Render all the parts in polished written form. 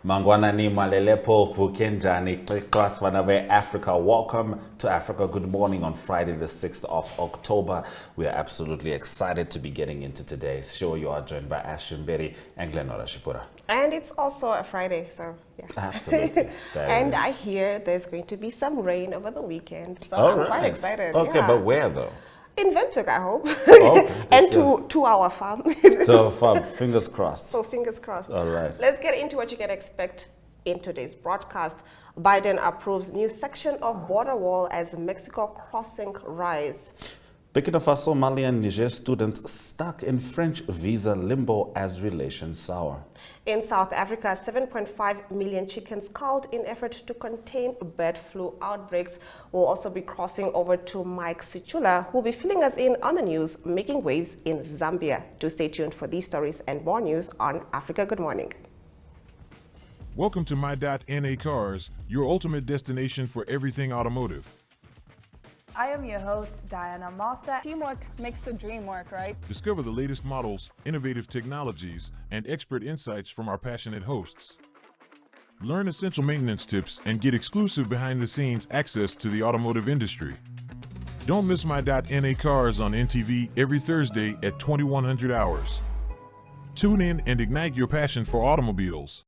Mangwanani Malelepo Pukenjani Class Vanave Africa. Welcome to Africa Good Morning on Friday the 6th of October. We are absolutely excited to be getting into today's show. You are joined by Ashwin Berry and Glenora Shipura. And it's also a Friday, so yeah. Absolutely. And I hear there's going to be some rain over the weekend, so I'm quite excited. Okay, but where though? In Windhoek, I hope. Okay. And to our farm. To our farm, fingers crossed. So fingers crossed. All right. Let's get into what you can expect in today's broadcast. Biden approves new section of border wall as Mexico crossing rise. Burkina Faso, Mali and Niger students stuck in French visa limbo as relations sour. In South Africa, 7.5 million chickens culled in effort to contain bird flu outbreaks. We'll also be crossing over to Mike Sichula, who'll be filling us in on the news making waves in Zambia. Do stay tuned for these stories and more news on Africa Good Morning. Welcome to My.NA Cars, your ultimate destination for everything automotive. I am your host, Diana Master. Teamwork makes the dream work, right? Discover the latest models, innovative technologies, and expert insights from our passionate hosts. Learn essential maintenance tips and get exclusive behind-the-scenes access to the automotive industry. Don't miss My.NA Cars on NTV every Thursday at 2100 hours. Tune in and ignite your passion for automobiles.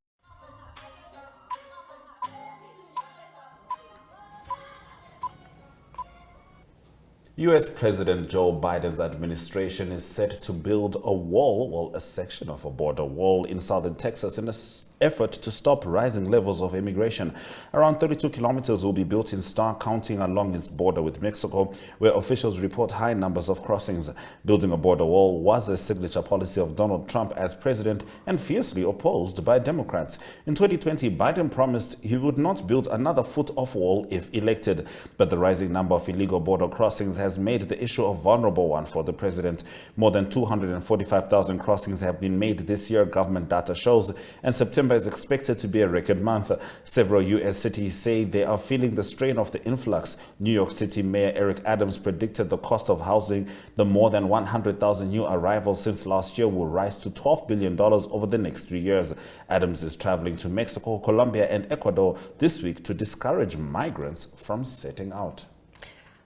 U.S. President Joe Biden's administration is set to build a section of a border wall in southern Texas in an effort to stop rising levels of immigration. Around 32 kilometers will be built in Starr County along its border with Mexico, where officials report high numbers of crossings. Building a border wall was a signature policy of Donald Trump as president and fiercely opposed by Democrats. In 2020, Biden promised he would not build another foot of wall if elected, but the rising number of illegal border crossings has made the issue a vulnerable one for the president. More than 245,000 crossings have been made this year, government data shows, and September is expected to be a record month. Several U.S. cities say they are feeling the strain of the influx. New York City Mayor Eric Adams predicted the cost of housing the more than 100,000 new arrivals since last year will rise to $12 billion over the next 3 years. Adams is traveling to Mexico, Colombia, and Ecuador this week to discourage migrants from setting out.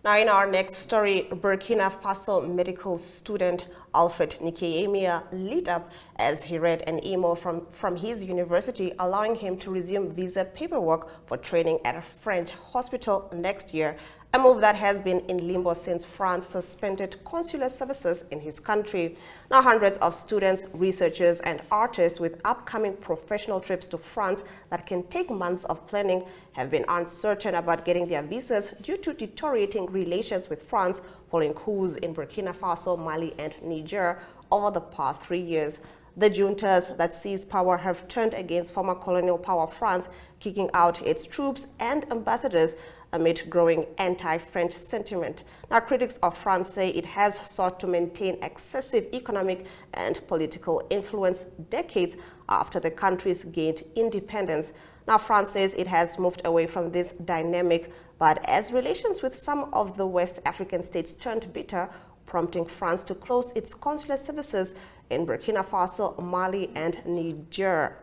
Now, in our next story, Burkina Faso medical student Alfred Nikeyemia lit up as he read an email from his university allowing him to resume visa paperwork for training at a French hospital next year, a move that has been in limbo since France suspended consular services in his country. Now, hundreds of students, researchers, and artists with upcoming professional trips to France that can take months of planning have been uncertain about getting their visas due to deteriorating relations with France following coups in Burkina Faso, Mali, and Niger over the past 3 years. The juntas that seized power have turned against former colonial power France, kicking out its troops and ambassadors amid growing anti-French sentiment. Now, critics of France say it has sought to maintain excessive economic and political influence decades after the countries gained independence. Now, France says it has moved away from this dynamic, but as relations with some of the West African states turned bitter, prompting France to close its consular services in Burkina Faso, Mali, and Niger.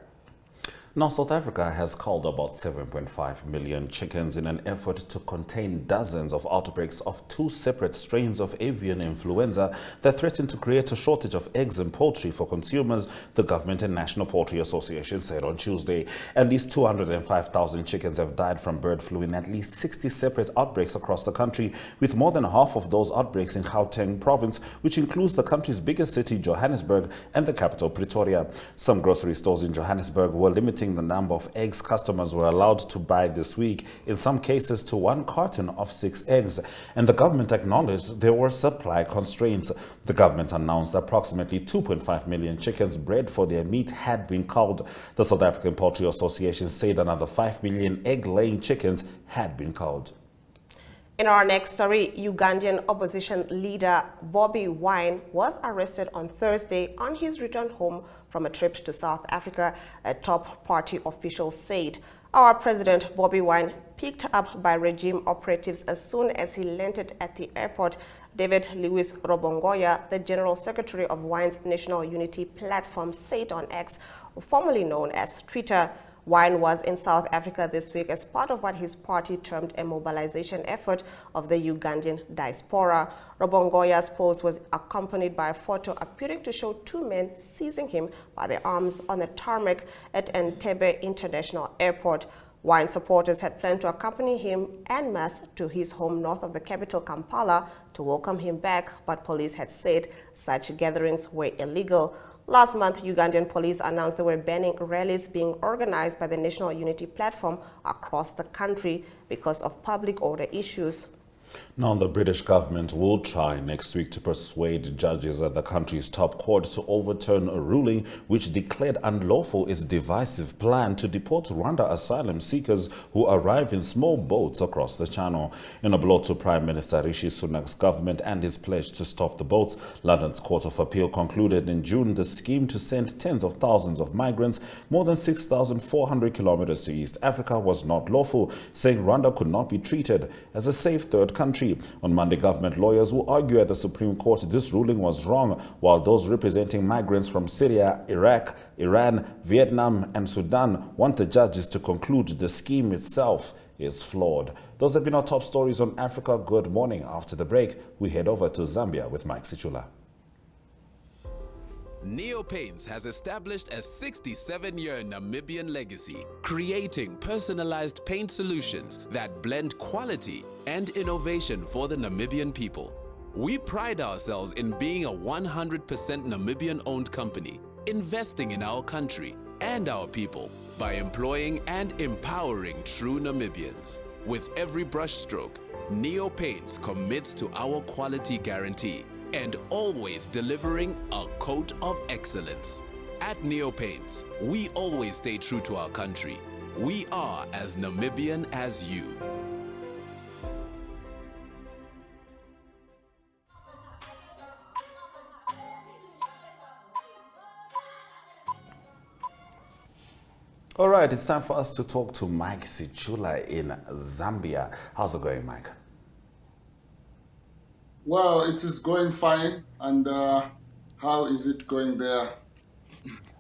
Now, South Africa has culled about 7.5 million chickens in an effort to contain dozens of outbreaks of two separate strains of avian influenza that threaten to create a shortage of eggs and poultry for consumers, the government and National Poultry Association said on Tuesday. At least 205,000 chickens have died from bird flu in at least 60 separate outbreaks across the country, with more than half of those outbreaks in Gauteng province, which includes the country's biggest city, Johannesburg, and the capital, Pretoria. Some grocery stores in Johannesburg were limiting the number of eggs customers were allowed to buy this week, in some cases to 1 carton of 6 eggs, and the government acknowledged there were supply constraints. The government announced approximately 2.5 million chickens bred for their meat had been culled. The South African Poultry Association said another 5 million egg-laying chickens had been culled. In our next story, Ugandan opposition leader Bobi Wine was arrested on Thursday on his return home from a trip to South Africa, a top party official said. Our president, Bobi Wine, picked up by regime operatives as soon as he landed at the airport. David Lewis Robongoya, the general secretary of Wine's National Unity Platform, said on X, formerly known as Twitter. Wine was in South Africa this week as part of what his party termed a mobilization effort of the Ugandan diaspora. Robongoya's post was accompanied by a photo appearing to show two men seizing him by the arms on the tarmac at Entebbe International Airport. Wine supporters had planned to accompany him en masse to his home north of the capital, Kampala, to welcome him back, but police had said such gatherings were illegal. Last month, Ugandan police announced they were banning rallies being organized by the National Unity Platform across the country because of public order issues. Now, the British government will try next week to persuade judges at the country's top court to overturn a ruling which declared unlawful its divisive plan to deport Rwanda asylum seekers who arrive in small boats across the channel. In a blow to Prime Minister Rishi Sunak's government and his pledge to stop the boats, London's Court of Appeal concluded in June the scheme to send tens of thousands of migrants more than 6,400 kilometers to East Africa was not lawful, saying Rwanda could not be treated as a safe third country. On Monday, government lawyers will argue at the Supreme Court this ruling was wrong, while those representing migrants from Syria, Iraq, Iran, Vietnam and Sudan want the judges to conclude the scheme itself is flawed. Those have been our top stories on Africa. Good morning. After the break, we head over to Zambia with Mike Sichula. Neo Paints has established a 67-year Namibian legacy, creating personalized paint solutions that blend quality and innovation for the Namibian people. We pride ourselves in being a 100% Namibian-owned company, investing in our country and our people by employing and empowering true Namibians. With every brushstroke, Neo Paints commits to our quality guarantee and always delivering a coat of excellence. At Neo Paints, we always stay true to our country. We are as Namibian as you. All right, it's time for us to talk to Mike Sichula in Zambia. How's it going, Mike? Well, it is going fine. And how is it going there?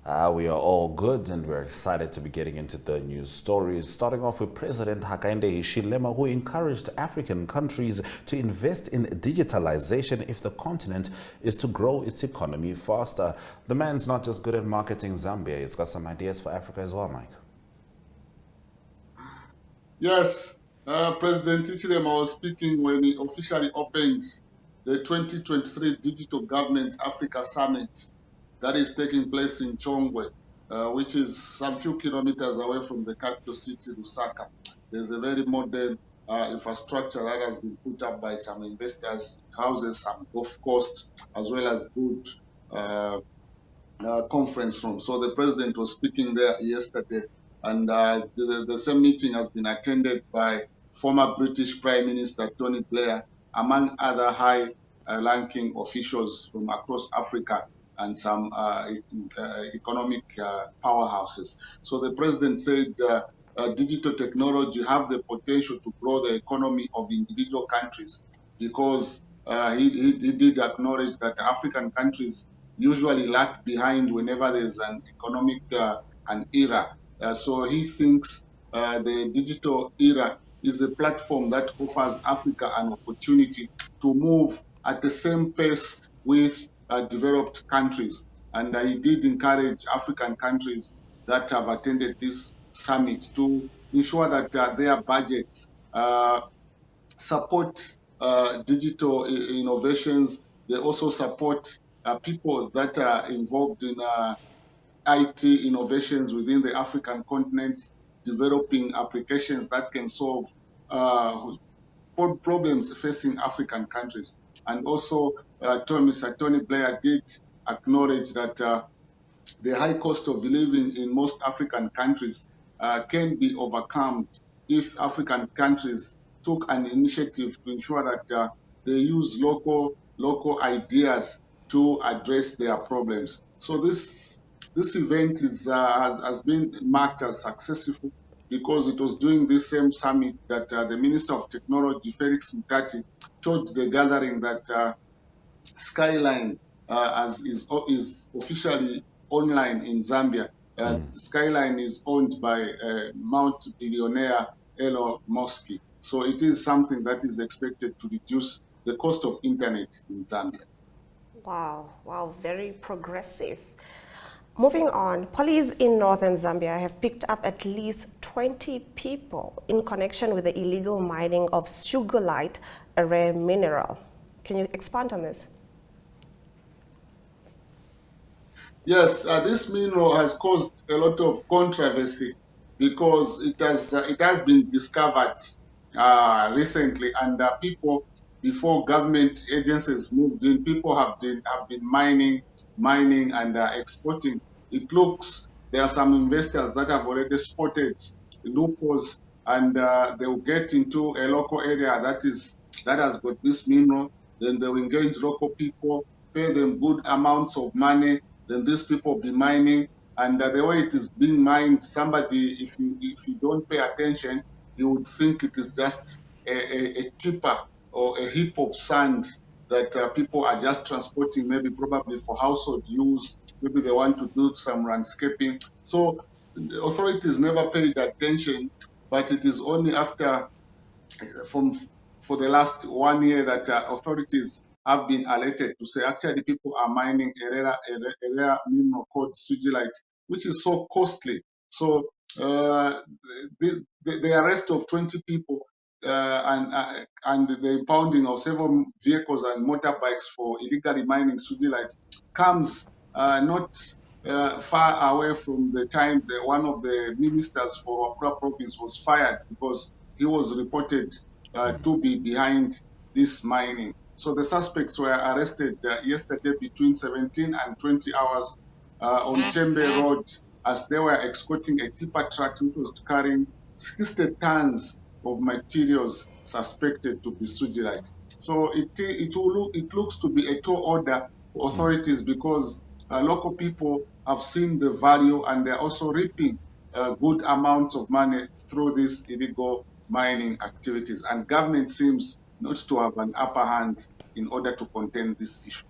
We are all good and we're excited to be getting into the news stories. Starting off with President Hakainde Hichilema, who encouraged African countries to invest in digitalization if the continent is to grow its economy faster. The man's not just good at marketing Zambia, he's got some ideas for Africa as well, Mike. Yes, President Hichilema was speaking when he officially opened the 2023 Digital Government Africa Summit that is taking place in Chongwe, which is some few kilometers away from the capital city, Lusaka. There's a very modern infrastructure that has been put up by some investors, houses, some golf courses, as well as good conference rooms. So the president was speaking there yesterday, and the same meeting has been attended by former British Prime Minister Tony Blair, among other high-ranking officials from across Africa and some economic powerhouses. So the president said digital technology have the potential to grow the economy of individual countries, because he did acknowledge that African countries usually lag behind whenever there's an economic an era. So he thinks the digital era is a platform that offers Africa an opportunity to move at the same pace with developed countries. And he did encourage African countries that have attended this summit to ensure that their budgets support digital innovations. They also support people that are involved in IT innovations within the African continent, developing applications that can solve problems facing African countries. And also, Mr. Tony Blair did acknowledge that the high cost of living in most African countries can be overcome if African countries took an initiative to ensure that they use local ideas to address their problems. So this event has been marked as successful because it was during this same summit that the Minister of Technology, Felix Mutati, told the gathering that Skyline is officially online in Zambia. Skyline is owned by multi-billionaire Elon Musk. So it is something that is expected to reduce the cost of internet in Zambia. Wow, wow, very progressive. Moving on, police in northern Zambia have picked up at least 20 people in connection with the illegal mining of sugarlite, a rare mineral. Can you expand on this? Yes, this mineral has caused a lot of controversy because it has been discovered recently, and people before government agencies moved in, people have been mining and exporting. It looks there are some investors that have already spotted loopholes, and they will get into a local area that has got this mineral. Then they will engage local people, pay them good amounts of money, then these people be mining. And the way it is being mined, somebody, if you don't pay attention, you would think it is just a tipper or a heap of sand that people are just transporting, maybe probably for household use. Maybe they want to do some landscaping. So the authorities never paid attention, but it is only after from for the last 1 year that authorities have been alerted to say actually people are mining a rare mineral called sugilite, which is so costly. So the arrest of 20 people and the impounding of several vehicles and motorbikes for illegally mining sugilite comes not far away from the time that one of the ministers for Wakura province was fired because he was reported to be behind this mining. So the suspects were arrested yesterday between 17 and 20 hours on Chembe Road as they were escorting a tipper truck which was carrying 60 tons of materials suspected to be sugilite. So it looks to be a tall order for authorities because local people have seen the value and they're also reaping good amounts of money through these illegal mining activities. And government seems not to have an upper hand in order to contain this issue.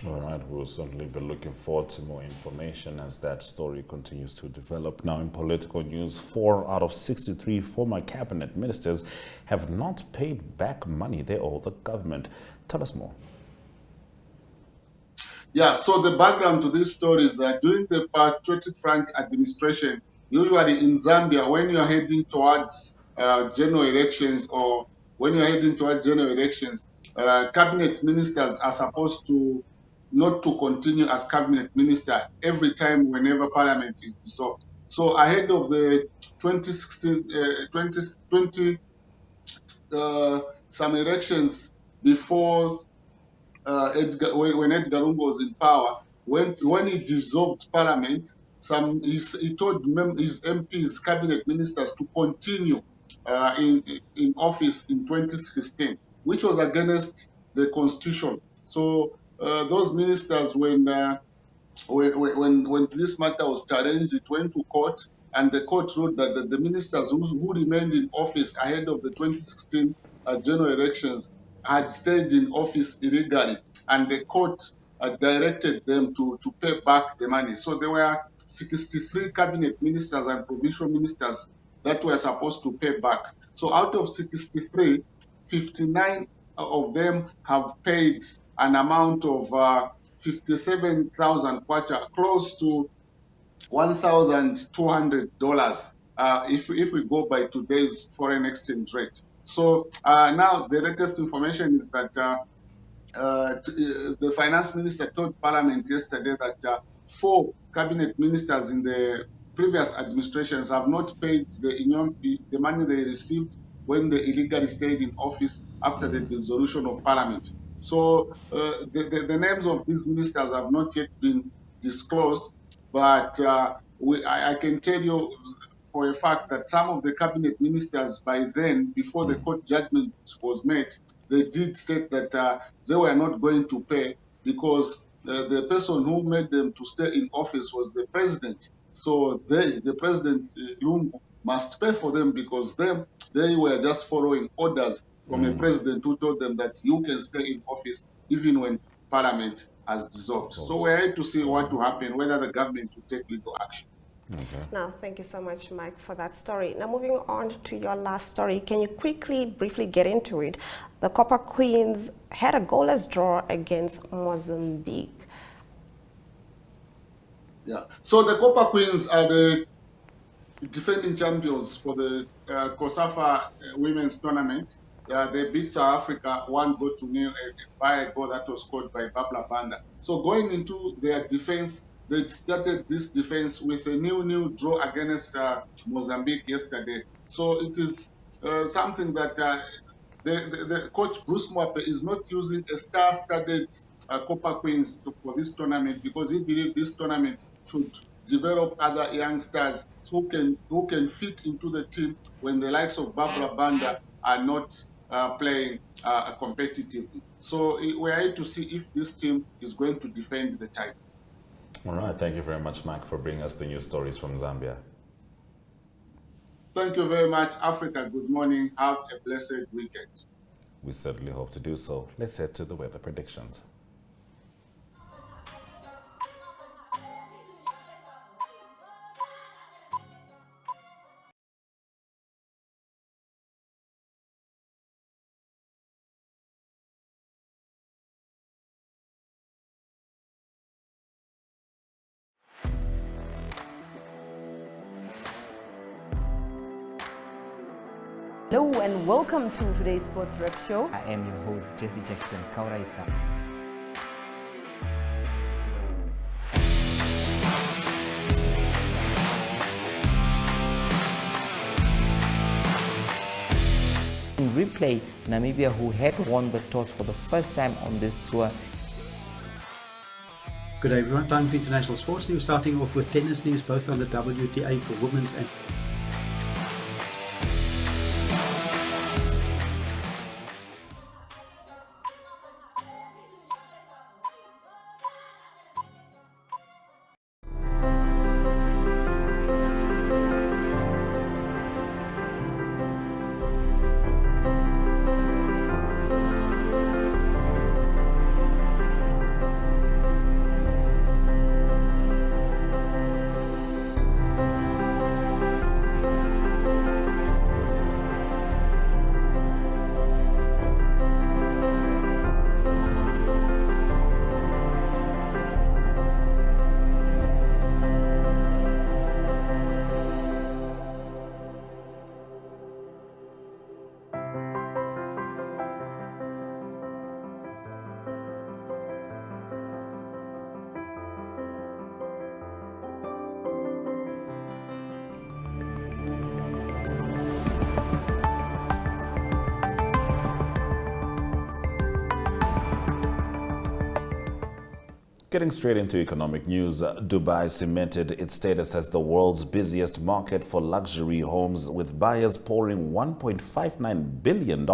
All right, we'll certainly be looking forward to more information as that story continues to develop. Now, in political news, 4 out of 63 former cabinet ministers have not paid back money they owe the government. Tell us more. Yeah, so the background to this story is that during the Patriotic Front administration, usually in Zambia, when you're heading towards general elections or when you're heading towards general elections, cabinet ministers are supposed to not to continue as cabinet minister every time whenever parliament is dissolved. So ahead of the 2016, 2020 some elections before when Edgar Lungu was in power, when he dissolved parliament, he told his MPs, cabinet ministers, to continue in office in 2016, which was against the constitution. So those ministers, when this matter was challenged, it went to court, and the court ruled that the ministers who remained in office ahead of the 2016 general elections had stayed in office illegally, and the court directed them to pay back the money. So there were 63 cabinet ministers and provincial ministers that were supposed to pay back. So out of 63, 59 of them have paid an amount of 57,000 kwacha, close to $1,200 if we go by today's foreign exchange rate. So now the latest information is that the finance minister told Parliament yesterday that 4 cabinet ministers in the previous administrations have not paid the money they received when they illegally stayed in office after the dissolution of Parliament. So the names of these ministers have not yet been disclosed, but I can tell you for a fact that some of the cabinet ministers by then, before the court judgment was made, they did state that they were not going to pay because the person who made them to stay in office was the president. So the president, Lungu, must pay for them because they were just following orders from a president who told them that you can stay in office even when parliament has dissolved. So we're here to see what will happen, whether the government will take legal action. Okay. Now, thank you so much, Mike, for that story. Now, moving on to your last story, can you briefly get into it? The Copper Queens had a goalless draw against Mozambique. Yeah. So the Copper Queens are the defending champions for the COSAFA Women's Tournament. They beat South Africa 1-0 by a goal that was scored by Babla Banda. So going into their defense, they started this defense with a nil-nil draw against Mozambique yesterday. So it is something that the coach Bruce Mwape is not using a star-studded Copper Queens for this tournament because he believes this tournament should develop other young stars who can fit into the team when the likes of Barbara Banda are not playing competitively. So we're here to see if this team is going to defend the title. All right. Thank you very much, Mike, for bringing us the news stories from Zambia. Thank you very much, Africa. Good morning. Have a blessed weekend. We certainly hope to do so. Let's head to the weather predictions. Hello and welcome to today's Sports Rep Show. I am your host, Jesse Jackson Kauraifa. In replay, Namibia, who had won the toss for the first time on this tour. Good day everyone, time for international sports news, starting off with tennis news, both on the WTA for women's and Getting straight into economic news, Dubai cemented its status as the world's busiest market for luxury homes, with buyers pouring $1.59 billion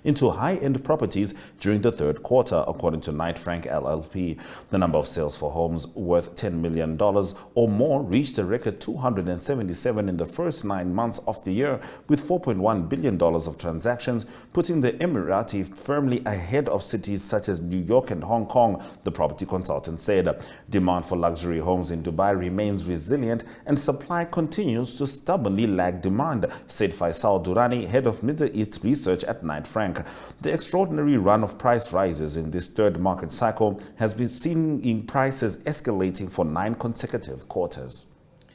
into high-end properties during the third quarter, according to Knight Frank LLP. The number of sales for homes worth $10 million or more reached a record 277 in the first 9 months of the year, with $4.1 billion of transactions, putting the Emirati firmly ahead of cities such as New York and Hong Kong, the property consultant said. Demand for luxury homes in Dubai remains resilient and supply continues to stubbornly lag demand, said Faisal Durrani, head of Middle East research at Knight Frank. The extraordinary run of price rises in this third market cycle has been seen in prices escalating for 9 consecutive quarters.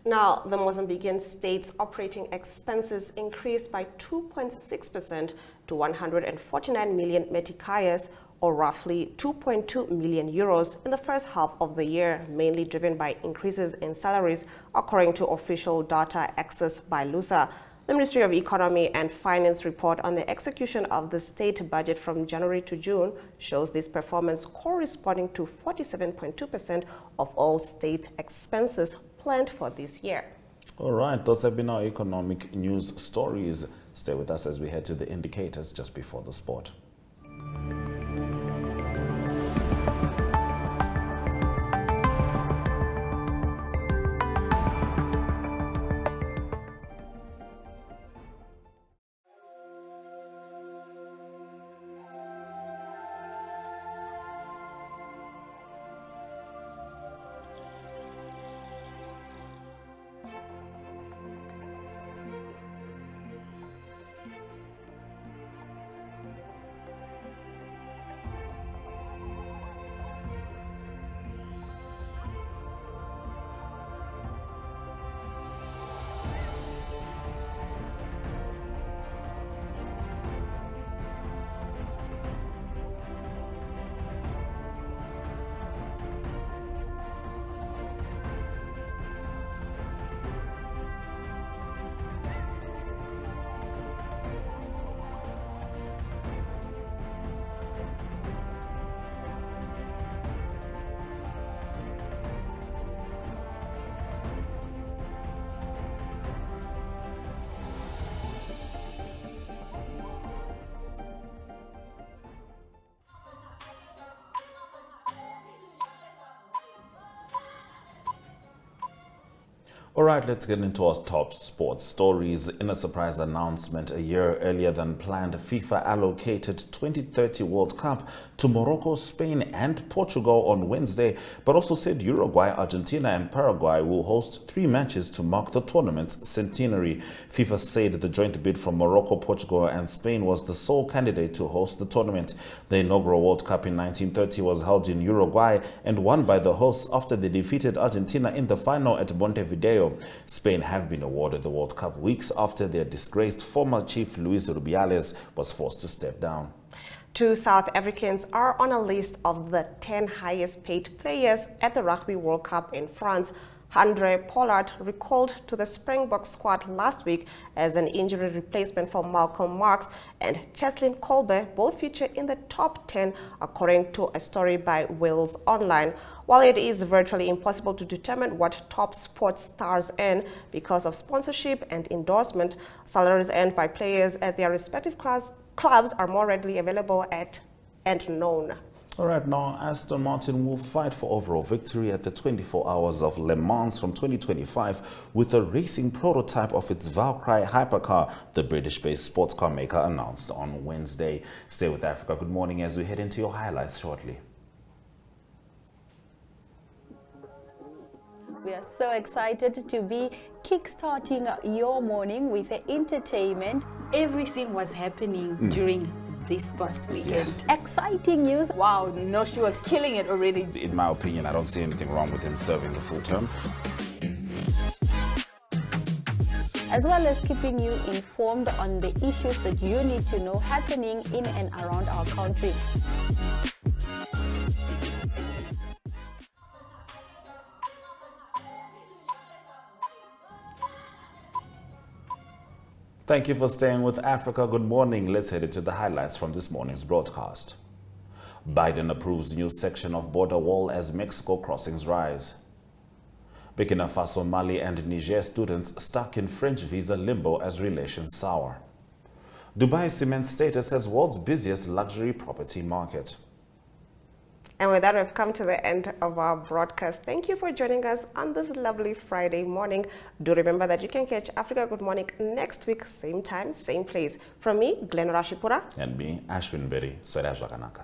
Now, the Mozambican state's operating expenses increased by 2.6% to 149 million meticais, or roughly 2.2 million euros in the first half of the year, mainly driven by increases in salaries, according to official data accessed by LUSA. The Ministry of Economy and Finance report on the execution of the state budget from January to June shows this performance corresponding to 47.2% of all state expenses planned for this year. All right, those have been our economic news stories. Stay with us as we head to the indicators just before the sport. All right, let's get into our top sports stories. In a surprise announcement a year earlier than planned, FIFA allocated 2030 World Cup to Morocco, Spain and Portugal on Wednesday, but also said Uruguay, Argentina and Paraguay will host 3 matches to mark the tournament's centenary. FIFA said the joint bid from Morocco, Portugal and Spain was the sole candidate to host the tournament. The inaugural World Cup in 1930 was held in Uruguay and won by the hosts after they defeated Argentina in the final at Montevideo. Spain have been awarded the World Cup weeks after their disgraced former chief Luis Rubiales was forced to step down. 2 South Africans are on a list of the 10 highest paid players at the Rugby World Cup in France. Andre Pollard recalled to the Springbok squad last week as an injury replacement for Malcolm Marx, and Cheslin Kolbe both feature in the top 10 according to a story by Wales Online. While it is virtually impossible to determine what top sports stars earn because of sponsorship and endorsement, salaries earned by players at their respective clubs are more readily available and known. All right, now Aston Martin will fight for overall victory at the 24 Hours of Le Mans from 2025 with a racing prototype of its Valkyrie hypercar, the British-based sports car maker announced on Wednesday. Stay with Africa Good Morning as we head into your highlights shortly. We are so excited to be kickstarting your morning with the entertainment. Everything was happening during this past weekend. Yes. Exciting news. Wow, no, she was killing it already. In my opinion, I don't see anything wrong with him serving the full term. As well as keeping you informed on the issues that you need to know happening in and around our country. Thank you for staying with Africa Good Morning. Let's head into the highlights from this morning's broadcast. Biden approves new section of border wall as Mexico crossings rise. Burkina Faso, Mali and Niger students stuck in French visa limbo as relations sour. Dubai cements status as world's busiest luxury property market. And with that, we've come to the end of our broadcast. Thank you for joining us on this lovely Friday morning. Do remember that you can catch Africa Good Morning next week, same time, same place. From me, Glenn Rashipura. And me, Ashwin Berry, Swera Jaganaka.